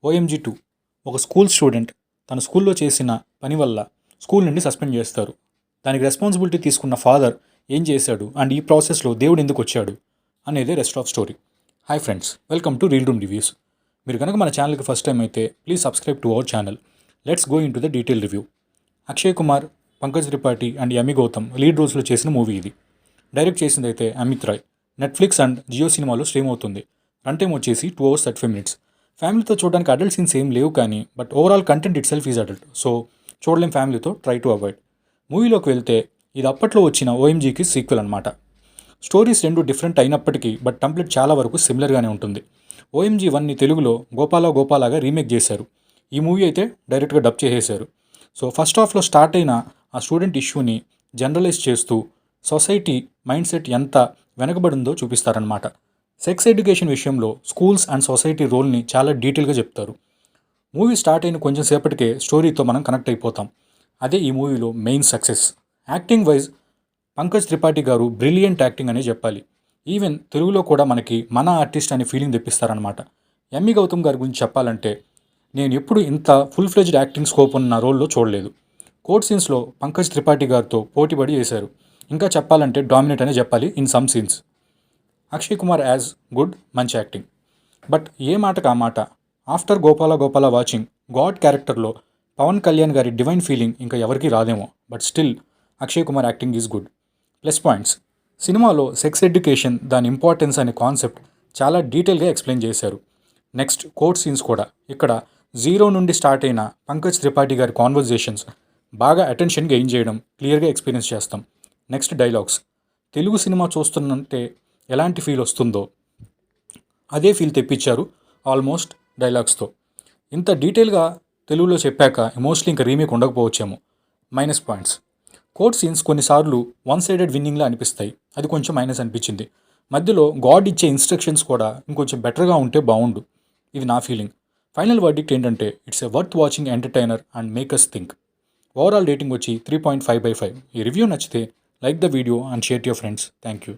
OMG 2 ఒక school student తన స్కూల్లో చేసిన పని వల్ల స్కూల్ నుండి సస్పెండ్ చేస్తారు. దానికి రెస్పాన్సిబిలిటీ తీసుకున్న ఫాదర్ ఏం చేశాడు అండ్ ఈ ప్రాసెస్లో దేవుడు ఎందుకు వచ్చాడు అనేది rest of story. Hi friends, welcome to reel room reviews. మీరు కనుక మన ఛానల్కి ఫస్ట్ టైం అయితే please subscribe to our channel. Let's go in to the detail review. Akshay Kumar, Pankaj Tripathi and Yami Gautam lead రోల్స్లో చేసిన మూవీ ఇది. డైరెక్ట్ చేసింది అయితే అమిత్ రాయ్. నెట్ఫ్లిక్స్ అండ్ జియో సినిమాలో స్ట్రీమ్ అవుతుంది. రన్ టైం వచ్చేసి 2 hours 35 minutes. ఫ్యామిలీతో చూడడానికి అడల్ట్ సీన్స్ ఏం లేవు, కానీ but overall content it self is adult, so చూడలేం ఫ్యామిలీతో, ట్రై టు అవాయిడ్. మూవీలోకి వెళ్తే ఇది అప్పట్లో వచ్చిన ఓఎంజీకి సీక్వెల్ అనమాట. స్టోరీస్ రెండు డిఫరెంట్ అయినప్పటికీ బట్ టెంప్లెట్ చాలా వరకు సిమిలర్గానే ఉంటుంది. ఓఎంజీ 1ని తెలుగులో గోపాలాగా రీమేక్ చేశారు. ఈ మూవీ అయితే డైరెక్ట్గా డబ్ చేసేశారు. సో ఫస్ట్ హాఫ్లో స్టార్ట్ అయిన ఆ స్టూడెంట్ ఇష్యూని జనరలైజ్ చేస్తూ సొసైటీ మైండ్ సెట్ ఎంత వెనకబడిందో చూపిస్తారనమాట. సెక్స్ ఎడ్యుకేషన్ విషయంలో స్కూల్స్ అండ్ సొసైటీ రోల్ని చాలా డీటెయిల్గా చెప్తారు. మూవీ స్టార్ట్ అయిన కొంచెం సేపటికే స్టోరీతో మనం కనెక్ట్ అయిపోతాం. అదే ఈ మూవీలో main success. Acting wise Pankaj Tripathi గారు బ్రిలియంట్ యాక్టింగ్ అనే చెప్పాలి. ఈవెన్ తెలుగులో కూడా మనకి మన ఆర్టిస్ట్ అనే ఫీలింగ్ తెప్పిస్తారనమాట. యమి గౌతమ్ గారి గురించి చెప్పాలంటే నేను ఎప్పుడు ఇంత ఫుల్ ఫ్లెజ్డ్ యాక్టింగ్ స్కోప్ ఉన్న రోల్లో చూడలేదు. కోర్ట్ సీన్స్లో పంకజ్ త్రిపాఠి గారితో పోటీపడి చేశారు. ఇంకా చెప్పాలంటే డామినేట్ అనే చెప్పాలి in some scenes. Akshay Kumar as good, మంచి యాక్టింగ్. బట్ ఏ మాటకు ఆ మాట, ఆఫ్టర్ గోపాల వాచింగ్ గాడ్ క్యారెక్టర్లో పవన్ కళ్యాణ్ గారి డివైన్ ఫీలింగ్ ఇంకా ఎవరికీ రాదేమో. But still Akshay Kumar acting is good. Plus points: సినిమాలో సెక్స్ ఎడ్యుకేషన్, దాని ఇంపార్టెన్స్ అనే కాన్సెప్ట్ చాలా డీటెయిల్గా ఎక్స్ప్లెయిన్ చేశారు. నెక్స్ట్ కోర్ట్ సీన్స్ కూడా. ఇక్కడ 0 నుండి స్టార్ట్ అయిన పంకజ్ త్రిపాఠి గారి కాన్వర్జేషన్స్ బాగా అటెన్షన్ గెయిన్ చేయడం క్లియర్గా ఎక్స్పీరియన్స్ చేస్తాం. Next dialogues. తెలుగు సినిమా చూస్తున్నంటే ఎలాంటి ఫీల్ వస్తుందో అదే ఫీల్ తెప్పించారు ఆల్మోస్ట్ డైలాగ్స్తో. ఇంత డీటెయిల్గా తెలుగులో చెప్పాక మోస్ట్లీ ఇంకా రీమేక్ ఉండకపోవచ్చేమో. మైనస్ పాయింట్స్: కోర్ట్ సీన్స్ కొన్నిసార్లు వన్ సైడెడ్ విన్నింగ్లా అనిపిస్తాయి, అది కొంచెం మైనస్ అనిపించింది. మధ్యలో గాడ్ ఇచ్చే ఇన్స్ట్రక్షన్స్ కూడా ఇంకొంచెం బెటర్గా ఉంటే బాగుండు, ఇది నా ఫీలింగ్. ఫైనల్ వర్డిక్ట్ ఏంటంటే it's a worth watching entertainer and make us think. Overall rating వచ్చి 3.5/5. ఈ రివ్యూ నచ్చితే like the video and share to your friends. Thank you.